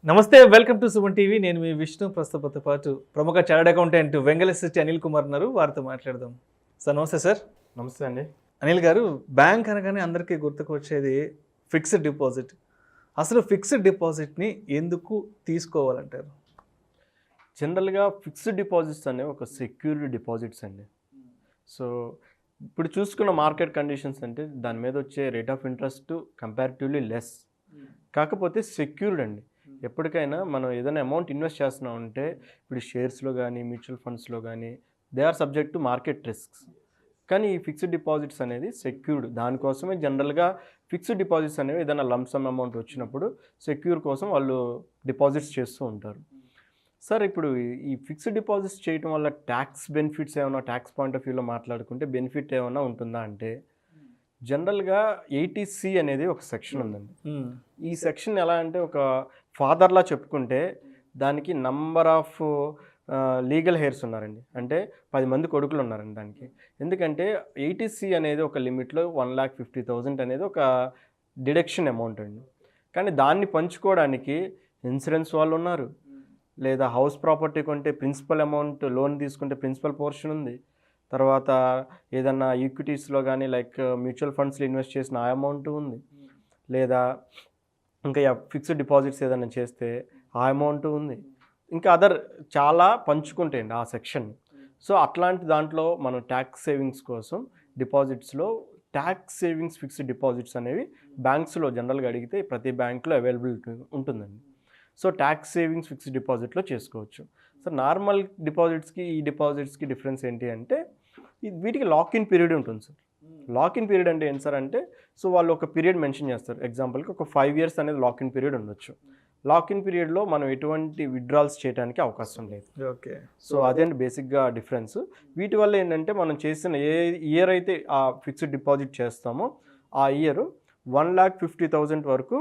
నమస్తే, welcome to Suman TV. నేను మీ విష్ణు. ప్రస్తుతంతో పాటు ప్రముఖ చార్టర్డ్ అకౌంటెంట్ వెంగళశ్రీ అనిల్ కుమార్ ఉన్నారు. వారితో మాట్లాడదాం. సార్ నమస్తే. సార్ నమస్తే అండి. అనిల్ గారు, బ్యాంక్ అనగానే అందరికీ గుర్తుకు వచ్చేది ఫిక్స్డ్ డిపాజిట్. అసలు ఫిక్స్డ్ డిపాజిట్ని ఎందుకు తీసుకోవాలంటారు? జనరల్గా ఫిక్స్డ్ డిపాజిట్స్ అనేవి ఒక సెక్యూర్డ్ డిపాజిట్స్ అండి. సో ఇప్పుడు చూసుకున్న మార్కెట్ కండిషన్స్ అంటే దాని మీద వచ్చే rate of interest comparatively less, కాకపోతే సెక్యూర్డ్ అండి. ఎప్పటికైనా మనం ఏదైనా అమౌంట్ ఇన్వెస్ట్ చేస్తున్నామంటే ఇప్పుడు షేర్స్లో కానీ మ్యూచువల్ ఫండ్స్లో కానీ they are subject to market risks. కానీ ఈ ఫిక్స్డ్ డిపాజిట్స్ అనేది సెక్యూర్డ్. దానికోసమే జనరల్గా ఫిక్స్డ్ డిపాజిట్స్ అనేవి ఏదైనా లంసమ్ అమౌంట్ వచ్చినప్పుడు సెక్యూర్ కోసం వాళ్ళు డిపాజిట్స్ చేస్తూ ఉంటారు. సార్, ఇప్పుడు ఈ ఫిక్స్డ్ డిపాజిట్స్ చేయడం వల్ల ట్యాక్స్ బెనిఫిట్స్ ఏమైనా, ట్యాక్స్ పాయింట్ ఆఫ్ వ్యూలో మాట్లాడుకుంటే బెనిఫిట్ ఏమైనా ఉంటుందా అంటే జనరల్గా 80C అనేది ఒక సెక్షన్ ఉందండి. ఈ సెక్షన్ ఎలా అంటే ఒక ఫాదర్లా చెప్పుకుంటే దానికి నంబర్ ఆఫ్ లీగల్ హెయిర్స్ ఉన్నారండి. అంటే 10 మంది కొడుకులు ఉన్నారండి దానికి. ఎందుకంటే 80C అనేది ఒక లిమిట్లో 1,50,000 అనేది ఒక డిడక్షన్ అమౌంట్ అండి. కానీ దాన్ని పంచుకోవడానికి ఇన్సూరెన్స్ వాళ్ళు ఉన్నారు, లేదా హౌస్ ప్రాపర్టీ కొంటే ప్రిన్సిపల్ అమౌంట్, లోన్ తీసుకుంటే ప్రిన్సిపల్ పోర్షన్ ఉంది, తర్వాత ఏదన్నా ఈక్విటీస్లో కానీ లైక్ మ్యూచువల్ ఫండ్స్లో ఇన్వెస్ట్ చేసిన ఆ అమౌంట్ ఉంది, లేదా ఇంకా ఫిక్స్డ్ డిపాజిట్స్ ఏదైనా చేస్తే ఆ అమౌంట్ ఉంది, ఇంకా అదర్ చాలా పంచుకుంటాయండి ఆ సెక్షన్. సో అట్లాంటి దాంట్లో మనం ట్యాక్స్ సేవింగ్స్ కోసం డిపాజిట్స్లో ట్యాక్స్ సేవింగ్స్ ఫిక్స్డ్ డిపాజిట్స్ అనేవి బ్యాంక్స్లో జనరల్గా అడిగితే ప్రతి బ్యాంక్లో అవైలబిలిటీ ఉంటుందండి. సో ట్యాక్స్ సేవింగ్స్ ఫిక్స్డ్ డిపాజిట్లో చేసుకోవచ్చు. సో నార్మల్ డిపాజిట్స్కి ఈ డిపాజిట్స్కి డిఫరెన్స్ ఏంటి అంటే వీటికి లాక్ ఇన్ పీరియడ్ ఉంటుంది సార్. లాక్ ఇన్ పీరియడ్ అంటే ఏంటి సార్ అంటే, సో వాళ్ళు ఒక పీరియడ్ మెన్షన్ చేస్తారు. ఎగ్జాంపుల్కి ఒక 5 years అనేది లాక్ ఇన్ పీరియడ్ ఉండొచ్చు. లాక్ ఇన్ పీరియడ్లో మనం ఎటువంటి విత్డ్రాల్స్ చేయడానికి అవకాశం లేదు. ఓకే. సో అదేంటి బేసిక్గా డిఫరెన్స్. వీటి వల్ల ఏంటంటే మనం చేసిన ఏ ఇయర్ అయితే ఆ ఫిక్స్డ్ డిపాజిట్ చేస్తామో ఆ ఇయర్ 1,50,000 వరకు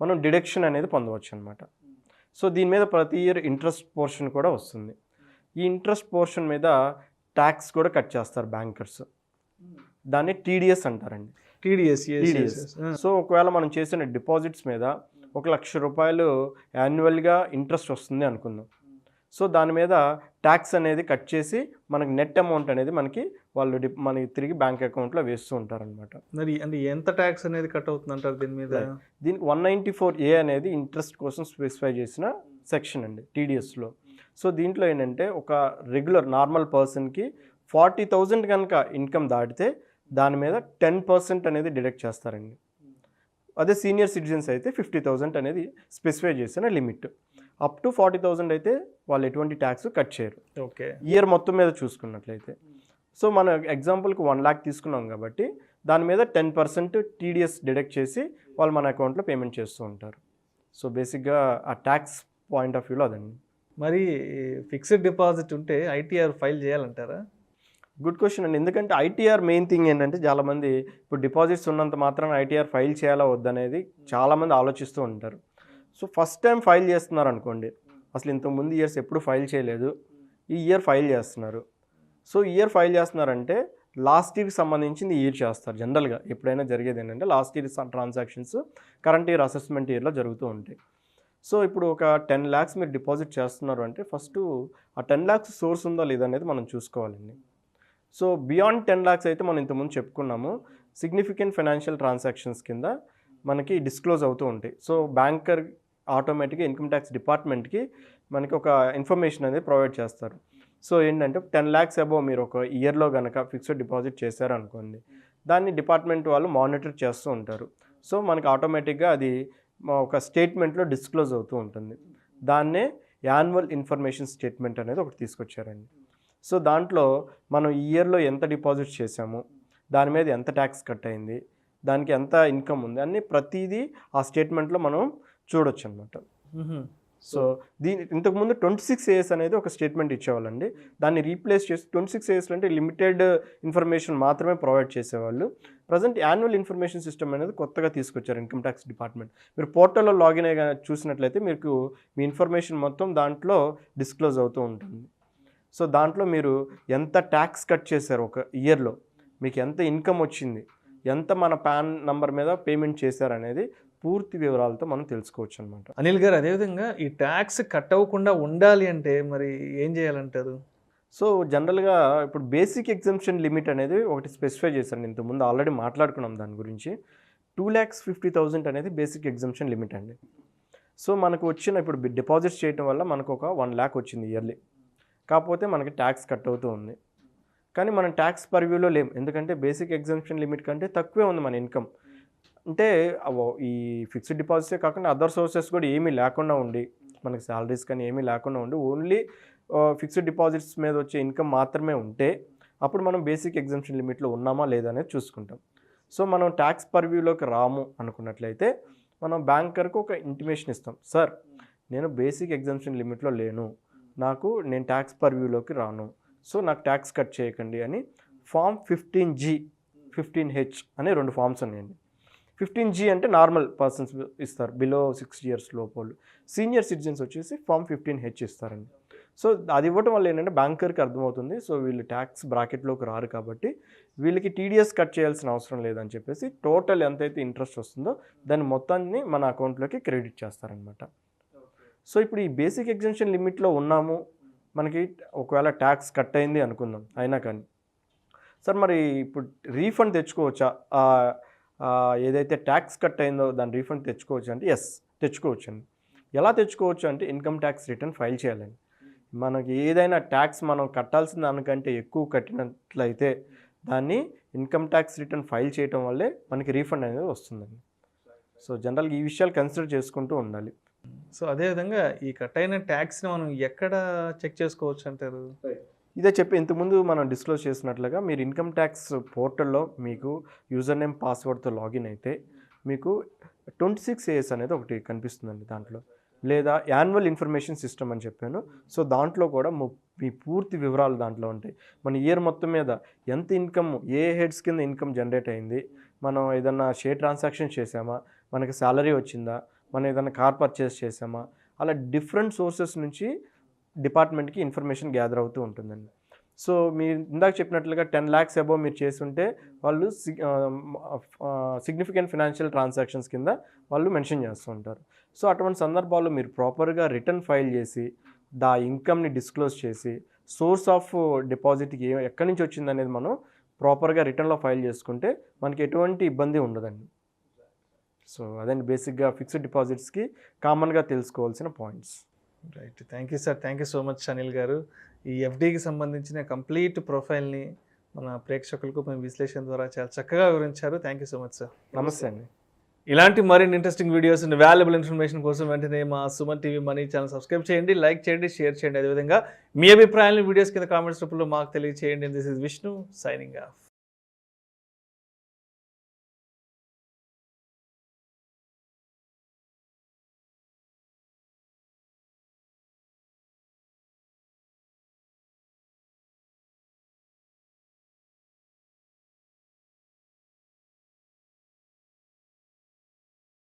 మనం డిడక్షన్ అనేది పొందవచ్చు అనమాట. సో దీని మీద ప్రతి ఇయర్ ఇంట్రెస్ట్ పోర్షన్ కూడా వస్తుంది. ఈ ఇంట్రెస్ట్ పోర్షన్ మీద ట్యాక్స్ కూడా కట్ చేస్తారు బ్యాంకర్స్. దాన్ని టీడీఎస్ అంటారండి. టీడీఎస్. సో ఒకవేళ మనం చేసిన డిపాజిట్స్ మీద 1,00,000 రూపాయలు యాన్యువల్గా ఇంట్రెస్ట్ వస్తుంది అనుకుందాం. సో దాని మీద ట్యాక్స్ అనేది కట్ చేసి మనకి నెట్ అమౌంట్ అనేది మనకి తిరిగి బ్యాంక్ అకౌంట్లో వేస్తూ ఉంటారనమాట. మరి అంటే ఎంత ట్యాక్స్ అనేది కట్ అవుతుంది అంటారు దీని మీద? దీనికి 194A అనేది ఇంట్రెస్ట్ కోసం స్పెసిఫై చేసిన సెక్షన్ అండి టీడీఎస్లో. సో దీంట్లో ఏంటంటే ఒక రెగ్యులర్ నార్మల్ పర్సన్కి 40,000 కనుక ఇన్కమ్ దాటితే దాని మీద 10% అనేది డిడక్ట్ చేస్తారండి. అదే సీనియర్ సిటిజన్స్ అయితే 50,000 అనేది స్పెసిఫై చేసిన లిమిట్. అప్ టు 40,000 అయితే వాళ్ళు ఎటువంటి ట్యాక్స్ కట్ చేయరు. ఓకే. ఇయర్ మొత్తం మీద చూసుకున్నట్లయితే. సో మన ఎగ్జాంపుల్కి 1 lakh తీసుకున్నాం కాబట్టి దాని మీద 10% టీడీఎస్ డిడక్ట్ చేసి వాళ్ళు మన అకౌంట్లో పేమెంట్ చేస్తూ ఉంటారు. సో బేసిక్గా ఆ ట్యాక్స్ పాయింట్ ఆఫ్ వ్యూలో అదండి. మరి ఫిక్స్డ్ డిపాజిట్ ఉంటే ఐటీఆర్ ఫైల్ చేయాలంటారా? గుడ్ క్వశ్చన్ అండి. ఎందుకంటే ఐటీఆర్ మెయిన్ థింగ్ ఏంటంటే చాలామంది ఇప్పుడు డిపాజిట్స్ ఉన్నంత మాత్రాన ఐటీఆర్ ఫైల్ చేయాలా వద్దనేది చాలామంది ఆలోచిస్తూ ఉంటారు. సో ఫస్ట్ టైం ఫైల్ చేస్తున్నారు అనుకోండి, అసలు ఇంతకుముందు ఇయర్స్ ఎప్పుడు ఫైల్ చేయలేదు, ఈ ఇయర్ ఫైల్ చేస్తున్నారు. సో ఇయర్ ఫైల్ చేస్తున్నారంటే లాస్ట్ ఇయర్కి సంబంధించింది ఈ ఇయర్ చేస్తారు. జనరల్గా ఎప్పుడైనా జరిగేది ఏంటంటే last year transactions current year assessment ఇయర్లో జరుగుతూ ఉంటాయి. సో ఇప్పుడు ఒక 10 lakhs మీరు డిపాజిట్ చేస్తున్నారు అంటే ఫస్ట్ ఆ 10 lakhs సోర్స్ ఉందా లేదా అనేది మనం చూసుకోవాలండి. సో బియాండ్ 10 lakhs అయితే మనం ఇంతకుముందు చెప్పుకున్నాము సిగ్నిఫికెంట్ ఫైనాన్షియల్ ట్రాన్సాక్షన్స్ కింద మనకి డిస్క్లోజ్ అవుతూ ఉంటాయి. సో బ్యాంకర్ ఆటోమేటిక్గా ఇన్కమ్ ట్యాక్స్ డిపార్ట్మెంట్కి మనకి ఒక ఇన్ఫర్మేషన్ అనేది ప్రొవైడ్ చేస్తారు. సో ఏంటంటే 10 lakhs అబోవ్ మీరు ఒక ఇయర్లో కనుక ఫిక్స్డ్ డిపాజిట్ చేశారనుకోండి, దాన్ని డిపార్ట్మెంట్ వాళ్ళు మానిటర్ చేస్తూ ఉంటారు. సో మనకి ఆటోమేటిక్గా అది ఒక స్టేట్మెంట్లో డిస్క్లోజ్ అవుతూ ఉంటుంది. దాన్నే యాన్యువల్ ఇన్ఫర్మేషన్ స్టేట్మెంట్ అనేది ఒకటి తీసుకొచ్చారండి. సో దాంట్లో మనం ఈ ఇయర్లో ఎంత డిపాజిట్ చేశాము, దాని మీద ఎంత ట్యాక్స్ కట్ అయింది, దానికి ఎంత ఇన్కమ్ ఉంది అన్నీ ప్రతిదీ ఆ స్టేట్మెంట్లో మనం చూడొచ్చు అనమాట. సో ఇంతకుముందు 26AS అనేది ఒక స్టేట్మెంట్ ఇచ్చేవాళ్ళండి. దాన్ని రీప్లేస్ చేసి 26AS అంటే లిమిటెడ్ ఇన్ఫర్మేషన్ మాత్రమే ప్రొవైడ్ చేసేవాళ్ళు. ప్రజెంట్ యాన్యువల్ ఇన్ఫర్మేషన్ సిస్టమ్ అనేది కొత్తగా తీసుకొచ్చారు ఇన్కమ్ ట్యాక్స్ డిపార్ట్మెంట్. మీరు పోర్టల్లో లాగిన్ అయ్యి చూసినట్లయితే మీకు మీ ఇన్ఫర్మేషన్ మొత్తం దాంట్లో డిస్క్లోజ్ అవుతూ ఉంటుంది. సో దాంట్లో మీరు ఎంత ట్యాక్స్ కట్ చేశారు ఒక ఇయర్లో, మీకు ఎంత ఇన్కమ్ వచ్చింది, ఎంత మన పాన్ నంబర్ మీద పేమెంట్ చేశారనేది పూర్తి వివరాలతో మనం తెలుసుకోవచ్చు అనమాట. అనిల్ గారు, అదేవిధంగా ఈ ట్యాక్స్ కట్ అవ్వకుండా ఉండాలి అంటే మరి ఏం చేయాలంటారు? సో జనరల్గా ఇప్పుడు బేసిక్ ఎగ్జంప్షన్ లిమిట్ అనేది ఒకటి స్పెసిఫై చేశాను. ఇంతకుముందు ఆల్రెడీ మాట్లాడుకున్నాం దాని గురించి. 2,50,000 అనేది బేసిక్ ఎగ్జంప్షన్ లిమిట్ అండి. సో మనకు వచ్చిన ఇప్పుడు డిపాజిట్స్ చేయడం వల్ల మనకు ఒక 1,00,000 వచ్చింది ఇయర్లీ. కాకపోతే మనకి ట్యాక్స్ కట్ అవుతూ ఉంది. కానీ మనం ట్యాక్స్ పర్వ్యూలో లేం. ఎందుకంటే బేసిక్ ఎగ్జంప్షన్ లిమిట్ కంటే తక్కువే ఉంది మన ఇన్కమ్. అంటే ఈ ఫిక్స్డ్ డిపాజిటే కాకుండా అదర్ సోర్సెస్ కూడా ఏమీ లేకుండా ఉండి, మనకి శాలరీస్ కానీ ఏమీ లేకుండా ఉండి ఓన్లీ ఫిక్స్డ్ డిపాజిట్స్ మీద వచ్చే ఇన్కమ్ మాత్రమే ఉంటే అప్పుడు మనం బేసిక్ ఎగ్జంప్షన్ లిమిట్లో ఉన్నామా లేదా అనేది చూసుకుంటాం. సో మనం ట్యాక్స్ పర్వ్యూలోకి రాము అనుకున్నట్లయితే మనం బ్యాంకర్కి ఒక ఇంటిమేషన్ ఇస్తాం. సార్, నేను బేసిక్ ఎగ్జంప్షన్ లిమిట్లో లేను, నేను ట్యాక్స్ పర్వ్యూలోకి రాను, సో నాకు ట్యాక్స్ కట్ చేయకండి అని ఫామ్ 15G 15H అనే 2 ఫామ్స్ ఉన్నాయండి. 15G అంటే నార్మల్ పర్సన్స్ ఇస్తారు, బిలో 60 years లోపల. సీనియర్ సిటిజన్స్ వచ్చేసి ఫామ్ 15H ఇస్తారండి. సో అది ఇవ్వటం వల్ల ఏంటంటే బ్యాంకర్కి అర్థమవుతుంది, సో వీళ్ళు ట్యాక్స్ బ్రాకెట్లోకి రారు కాబట్టి వీళ్ళకి టీడీఎస్ కట్ చేయాల్సిన అవసరం లేదని చెప్పేసి టోటల్ ఎంతైతే ఇంట్రెస్ట్ వస్తుందో దాని మొత్తాన్ని మన అకౌంట్లోకి క్రెడిట్ చేస్తారనమాట. సో ఇప్పుడు ఈ బేసిక్ ఎగ్జంప్షన్ లిమిట్లో ఉన్నాము, మనకి ఒకవేళ ట్యాక్స్ కట్ అయింది అనుకుందాం, అయినా కానీ సార్ మరి ఇప్పుడు రీఫండ్ తెచ్చుకోవచ్చా, ఏదైతే ట్యాక్స్ కట్ అయిందో దాని రీఫండ్ తెచ్చుకోవచ్చు అంటే ఎస్, తెచ్చుకోవచ్చు అండి. ఎలా తెచ్చుకోవచ్చు అంటే ఇన్కమ్ ట్యాక్స్ రిటర్న్ ఫైల్ చేయాలండి. మనకి ఏదైనా ట్యాక్స్ మనం కట్టాల్సిన దానికంటే ఎక్కువ కట్టినట్లయితే దాన్ని ఇన్కమ్ ట్యాక్స్ రిటర్న్ ఫైల్ చేయడం వల్లే మనకి రీఫండ్ అనేది వస్తుందండి. సో జనరల్గా ఈ విషయాలు కన్సిడర్ చేసుకుంటూ ఉండాలి. సో అదేవిధంగా ఈ కట్ అయిన ట్యాక్స్ని మనం ఎక్కడ చెక్ చేసుకోవచ్చు అంటారు? ఇదే చెప్పి ఇంతకుముందు మనం డిస్క్లోజ్ చేసినట్లుగా మీరు ఇన్కమ్ ట్యాక్స్ పోర్టల్లో మీకు యూజర్ నేమ్ పాస్వర్డ్తో లాగిన్ అయితే మీకు 26AS అనేది ఒకటి కనిపిస్తుందండి దాంట్లో, లేదా యాన్యువల్ ఇన్ఫర్మేషన్ సిస్టమ్ అని చెప్పాను. సో దాంట్లో కూడా మీ పూర్తి వివరాలు దాంట్లో ఉంటాయి. మన ఇయర్ మొత్తం మీద ఎంత ఇన్కమ్, ఏ హెడ్స్ కింద ఇన్కమ్ జనరేట్ అయింది, మనం ఏదన్నా షేర్ ట్రాన్సాక్షన్ చేసామా, మనకి శాలరీ వచ్చిందా, మనం ఏదైనా కార్ పర్చేస్ చేసామా, అలా డిఫరెంట్ సోర్సెస్ నుంచి డిపార్ట్మెంట్కి ఇన్ఫర్మేషన్ గ్యాదర్ అవుతూ ఉంటుందండి. సో మీరు ఇందాక చెప్పినట్లుగా 10 lakhs అబోవ్ మీరు చేస్తుంటే వాళ్ళు సిగ్నిఫికెంట్ ఫినాన్షియల్ ట్రాన్సాక్షన్స్ కింద వాళ్ళు మెన్షన్ చేస్తూ ఉంటారు. సో అటువంటి సందర్భాల్లో మీరు ప్రాపర్గా రిటర్న్ ఫైల్ చేసి ఇన్కమ్ని డిస్క్లోజ్ చేసి సోర్స్ ఆఫ్ డిపాజిట్కి ఎక్కడి నుంచి వచ్చిందనేది మనం ప్రాపర్గా రిటర్న్లో ఫైల్ చేసుకుంటే మనకి ఎటువంటి ఇబ్బంది ఉండదండి. సో అదండి బేసిక్గా ఫిక్స్డ్ డిపాజిట్స్కి కామన్గా తెలుసుకోవాల్సిన points. Right, thank you sir, thank you so much Anil గారు. ఈ ఎఫ్డీకి సంబంధించిన కంప్లీట్ ప్రొఫైల్ని మన ప్రేక్షకులకు మీ విశ్లేషణ ద్వారా చాలా చక్కగా వివరించారు. Thank you so much sir. నమస్తే అండి. ఇలాంటి మరిన్ని interesting videos and valuable information కోసం వెంటనే మా Suman TV money channel subscribe చేయండి, లైక్ చేయండి, షేర్ చేయండి. అదేవిధంగా మీ అభిప్రాయాలను వీడియోస్ కింద కామెంట్స్ రూపంలో మాకు తెలియజేయండి. This is Vishnu signing off.